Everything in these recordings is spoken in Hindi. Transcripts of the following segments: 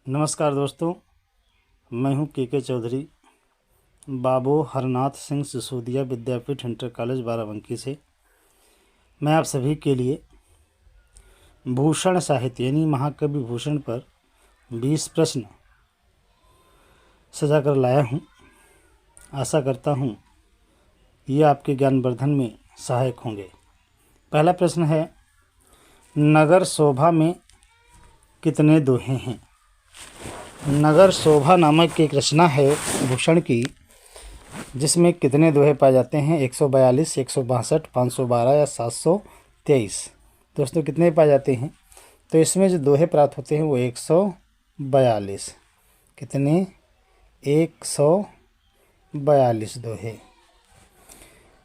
नमस्कार दोस्तों, मैं हूं के चौधरी, बाबू हरनाथ सिंह सिसोदिया विद्यापीठ इंटर कॉलेज बाराबंकी से। मैं आप सभी के लिए भूषण साहित्य यानी महाकवि भूषण पर 20 प्रश्न सजा कर लाया हूं। आशा करता हूं ये आपके ज्ञानवर्धन में सहायक होंगे। पहला प्रश्न है, नगर शोभा में कितने दोहे हैं? नगर शोभा नामक एक रचना है भूषण की, जिसमें कितने दोहे पाए जाते हैं? 142, 162, 512 या 723। दोस्तों कितने पाए जाते हैं? तो इसमें जो दोहे प्राप्त होते हैं वो 142। कितने? 142 दोहे।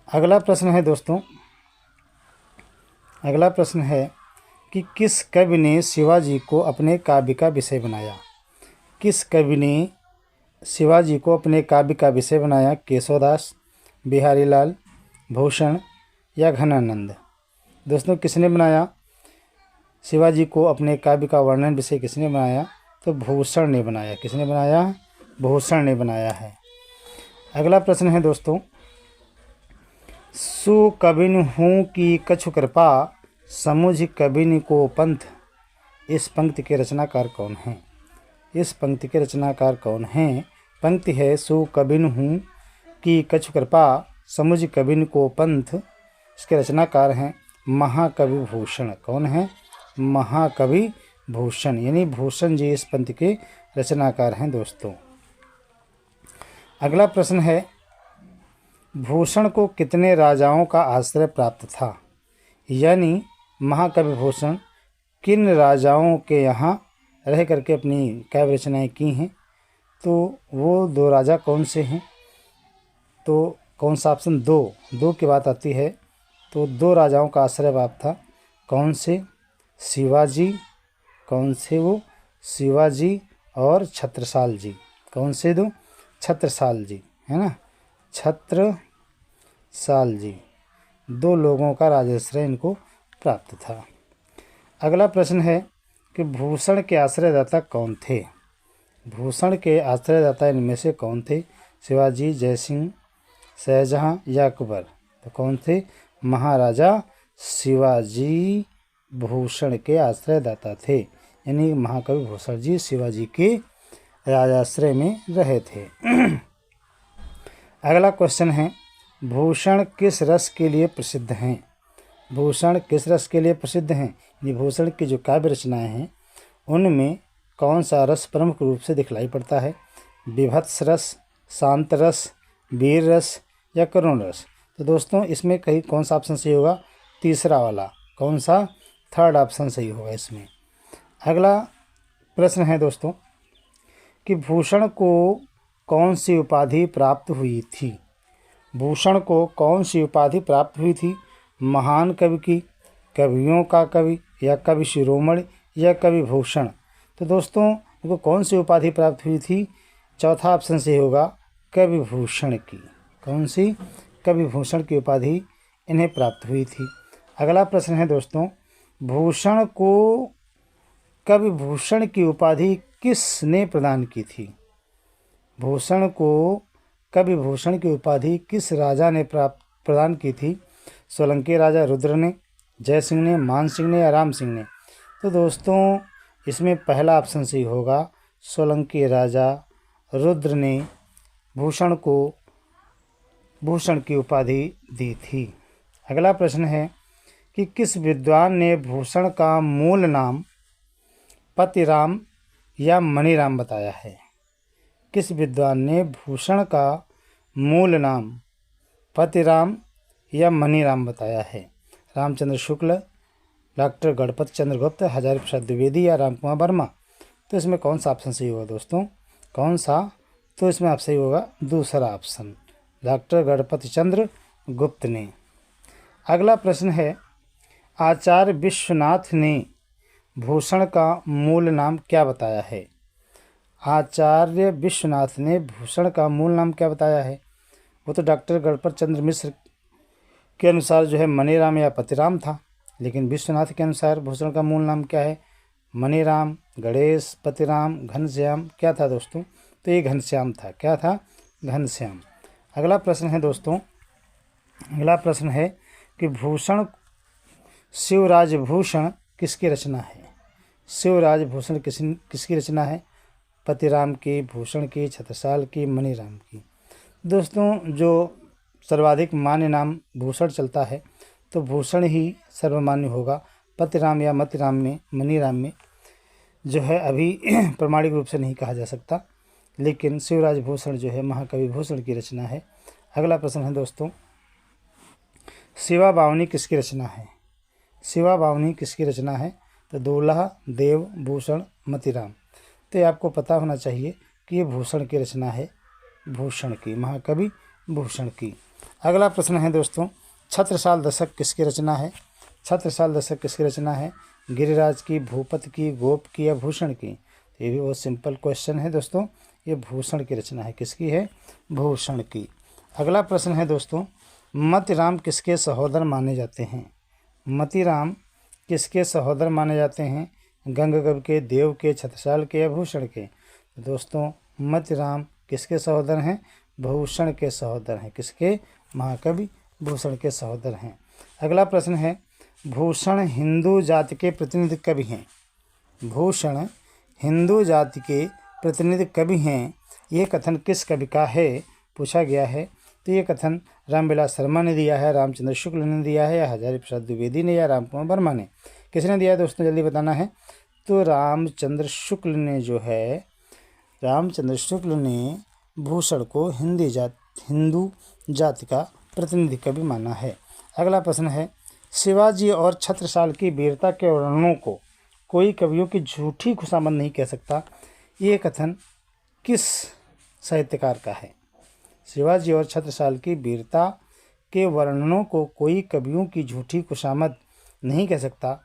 अगला प्रश्न है दोस्तों, अगला प्रश्न है कि किस कवि ने शिवाजी को अपने काव्य का विषय बनाया? किस कवि ने शिवाजी को अपने काव्य का विषय बनाया? केशवदास, बिहारी लाल, भूषण या घनानंद? दोस्तों किसने बनाया शिवाजी को अपने काव्य का वर्णन विषय? किसने बनाया? तो भूषण ने बनाया। किसने बनाया? भूषण ने बनाया है। अगला प्रश्न है दोस्तों, सु कबिन हूँ की कछु कृपा, समुझ कबिन को पंथ। इस पंक्ति के रचनाकार कौन हैं? इस पंक्ति के रचनाकार कौन हैं? पंक्ति है, सु कबिन हूँ की कछु कृपा, समुझ कबिन को पंथ। इसके रचनाकार हैं महाकवि भूषण। कौन है? महाकवि भूषण, यानी भूषण जी इस पंक्ति के रचनाकार हैं दोस्तों। अगला प्रश्न है, भूषण को कितने राजाओं का आश्रय प्राप्त था? यानी महाकवि भूषण किन राजाओं के यहाँ रह करके अपनी काव्य रचनाएँ की हैं? तो वो 2 राजा कौन से हैं? तो कौन सा ऑप्शन? 2 की बात आती है तो 2 राजाओं का आश्रय प्राप्त था। कौन से? शिवाजी। कौन से वो? शिवाजी और छत्रसाल जी। कौन से 2? छत्रसाल जी, है ना, छत्रसाल जी। 2 लोगों का राजाश्रय इनको प्राप्त था। अगला प्रश्न है कि भूषण के आश्रयदाता कौन थे? भूषण के आश्रयदाता इनमें से कौन थे? शिवाजी, जयसिंह, शाहजहां या अकबर? तो कौन थे? महाराजा शिवाजी भूषण के आश्रयदाता थे, यानी महाकवि भूषण जी शिवाजी के राजाश्रय में रहे थे। अगला क्वेश्चन है, भूषण किस रस के लिए प्रसिद्ध हैं? भूषण किस रस के लिए प्रसिद्ध हैं? ये भूषण की जो काव्य रचनाएं हैं उनमें कौन सा रस प्रमुख रूप से दिखलाई पड़ता है? विभत्स रस, शांत रस, वीर रस या करुण रस? तो दोस्तों इसमें कौन सा ऑप्शन सही होगा? तीसरा वाला। कौन सा? थर्ड ऑप्शन सही होगा इसमें। अगला प्रश्न है दोस्तों कि भूषण को कौन सी उपाधि प्राप्त हुई थी? भूषण को कौन सी उपाधि प्राप्त हुई थी? महान कवि की, कवियों का कवि या कवि शिरोमणि या कवि भूषण? तो दोस्तों इनको कौन सी उपाधि प्राप्त हुई थी? चौथा ऑप्शन से होगा कवि भूषण की। कौन सी? कवि भूषण की उपाधि इन्हें प्राप्त हुई थी। अगला प्रश्न है दोस्तों, भूषण को कवि भूषण की उपाधि किसने प्रदान की थी? भूषण को कवि भूषण की उपाधि किस राजा ने प्रदान की थी? सोलंकी राजा रुद्र ने, जय सिंह ने, मान सिंह ने या राम सिंह ने? तो दोस्तों इसमें पहला ऑप्शन सही होगा, सोलंकी राजा रुद्र ने भूषण को भूषण की उपाधि दी थी। अगला प्रश्न है कि किस विद्वान ने भूषण का मूल नाम पतिराम या मणिराम बताया है? किस विद्वान ने भूषण का मूल नाम पतिराम या मणिराम बताया है? रामचंद्र शुक्ल, डॉक्टर गणपति चंद्र गुप्त, हजारी प्रसाद द्विवेदी या राम कुमार वर्मा? तो इसमें कौन सा ऑप्शन सही होगा दोस्तों? कौन सा? तो इसमें आप सही होगा दूसरा ऑप्शन, डॉक्टर गणपति चंद्र गुप्त ने। अगला प्रश्न है, आचार्य विश्वनाथ ने भूषण का मूल नाम क्या बताया है? आचार्य विश्वनाथ ने भूषण का मूल नाम क्या बताया है? वो तो डॉक्टर गणपत चंद्र मिश्र के अनुसार जो है मणिराम या पतिराम था, लेकिन विश्वनाथ के अनुसार भूषण का मूल नाम क्या है? मनीराम, गणेश, पतिराम, घनश्याम क्या था दोस्तों? तो ये घनश्याम था। क्या था? घनश्याम। अगला प्रश्न है दोस्तों, अगला प्रश्न है कि भूषण शिवराज भूषण किसकी रचना है? शिवराज भूषण किसकी रचना है? पतिराम की, भूषण की, छत्रसाल की, मनीराम की। दोस्तों जो सर्वाधिक मान्य नाम भूषण चलता है तो भूषण ही सर्वमान्य होगा। पतिराम या मतिराम में, मनीराम में जो है अभी प्रमाणिक रूप से नहीं कहा जा सकता, लेकिन शिवराज भूषण जो है महाकवि भूषण की रचना है। अगला प्रश्न है दोस्तों, शिवा बावनी किसकी रचना है? शिवा बावनी किसकी रचना है? तो दूल्हा, देव, भूषण, मतिराम। तो ये आपको पता होना चाहिए कि ये भूषण की रचना है, भूषण की, महाकवि भूषण की। अगला प्रश्न है दोस्तों, छत्रसाल दशक किसकी रचना है? छत्रसाल दशक किसकी रचना है? गिरिराज की, भूपत की, गोप की या भूषण की? तो ये भी बहुत सिंपल क्वेश्चन है दोस्तों, ये भूषण की रचना है। किसकी है? भूषण की। अगला प्रश्न है दोस्तों, मतिराम किसके सहोदर माने जाते हैं? मतिराम किसके सहोदर माने जाते हैं? गंगकवि के, देव के, छत्रसाल के या भूषण के? तो दोस्तों मतिराम किसके सहोदर हैं? भूषण के सहोदर हैं। किसके? महाकवि भूषण के सहोदर हैं। अगला प्रश्न है, भूषण हिंदू जाति के प्रतिनिधि कवि हैं। भूषण हिंदू जाति के प्रतिनिधि कवि हैं, ये कथन किस कवि का है? पूछा गया है। तो ये कथन रामविलास शर्मा ने दिया है, रामचंद्र शुक्ल ने दिया है, या हजारी प्रसाद द्विवेदी ने, या रामकुमार वर्मा ने? किसने दिया है दोस्तों, जल्दी बताना है। तो रामचंद्र शुक्ल ने जो है, रामचंद्र शुक्ल ने भूषण को हिंदू जाति का प्रतिनिधि कवि माना है। अगला प्रश्न है, शिवाजी और छत्रसाल की वीरता के वर्णनों को कोई कवियों की झूठी खुशामद नहीं कह सकता, ये कथन किस साहित्यकार का है? शिवाजी और छत्रसाल की वीरता के वर्णनों को कोई कवियों की झूठी खुशामद नहीं कह सकता,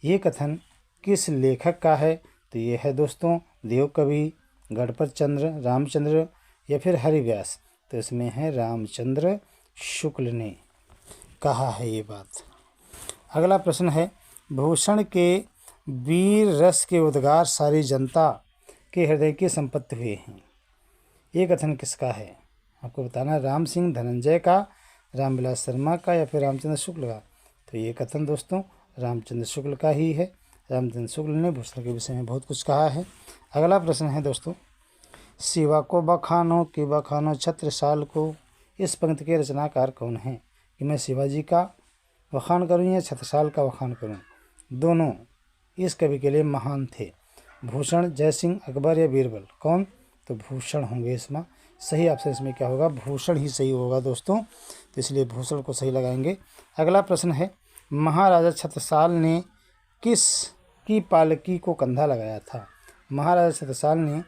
ये कथन किस लेखक का है? तो ये है दोस्तों देवकवि, गणपत चंद्र, रामचंद्र या फिर हरिव्यास। तो इसमें है रामचंद्र शुक्ल ने कहा है ये बात। अगला प्रश्न है, भूषण के वीर रस के उद्गार सारी जनता के हृदय की संपत्ति हुए हैं, ये कथन किसका है? आपको बताना है, राम सिंह धनंजय का, रामविलास शर्मा का या फिर रामचंद्र शुक्ल का? तो ये कथन दोस्तों रामचंद्र शुक्ल का ही है। रामचंद्र शुक्ल ने भूषण के विषय में बहुत कुछ कहा है। अगला प्रश्न है दोस्तों, शिवा को बखानो कि बखानो छत्रसाल को, इस पंक्ति के रचनाकार कौन है? कि मैं शिवाजी का वखान करूँ या छत्रसाल का वखान करूँ? दोनों इस कवि के लिए महान थे। भूषण, जयसिंह, अकबर या बीरबल? कौन? तो भूषण होंगे इसमें सही। ऑप्शन इसमें क्या होगा? भूषण ही सही होगा दोस्तों, तो इसलिए भूषण को सही लगाएंगे। अगला प्रश्न है, महाराजा छत्रसाल ने किस की पालकी को कंधा लगाया था? महाराजा छत्रसाल ने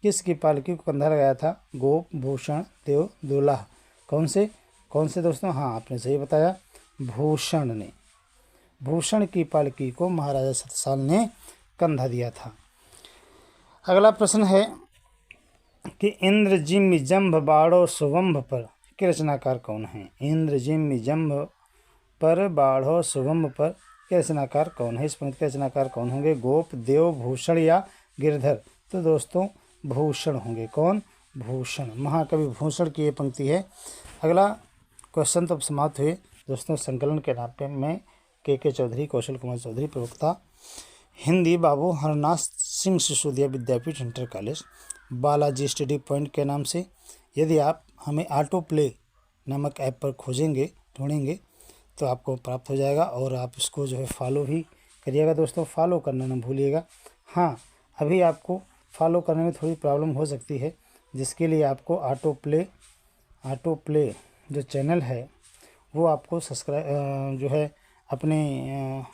किस की पालकी को कंधा लगाया था? गोप, भूषण, देव, दूल्हा? कौन से दोस्तों? हाँ, आपने सही बताया, भूषण ने। भूषण की पालकी को महाराजा छत्रसाल ने कंधा दिया था। अगला प्रश्न है कि इंद्र जिम्मि जंभ बाढ़ो सुवंभ पर के रचनाकार कौन है? इंद्र जिम्मि जंभ पर बाढ़ो सुवंभ पर के रचनाकार कौन है? इस पंक्ति के रचनाकार कौन होंगे? गोप, देव, भूषण या गिरधर? तो दोस्तों भूषण होंगे। कौन? भूषण। महाकवि भूषण की ये पंक्ति है। अगला क्वेश्चन तो समाप्त हुए दोस्तों। संकलन के नाट्य में के चौधरी, कौशल कुमार चौधरी प्रवक्ता, Hindi Babu Harnath Singh Sisodia Vidyapeeth inter college, Balaji study point के नाम से। यदि आप हमें ऑटो प्ले नामक ऐप पर खोजेंगे, ढूंढेंगे तो आपको प्राप्त हो जाएगा, और आप इसको जो है फॉलो भी करिएगा दोस्तों। फॉलो करना ना भूलिएगा। हाँ, अभी आपको फॉलो करने में थोड़ी प्रॉब्लम हो सकती है, जिसके लिए आपको ऑटो प्ले जो चैनल है वो आपको सब्सक्राइब जो है अपने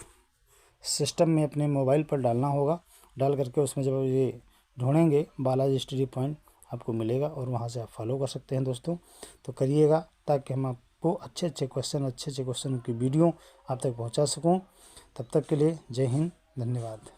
सिस्टम में, अपने मोबाइल पर डालना होगा। डाल करके उसमें जब ये ढूंढेंगे बालाजी स्टडी पॉइंट आपको मिलेगा, और वहाँ से आप फॉलो कर सकते हैं दोस्तों। तो करिएगा, ताकि हम आपको अच्छे क्वेश्चन की वीडियो आप तक पहुँचा सकूँ। तब तक के लिए जय हिंद, धन्यवाद।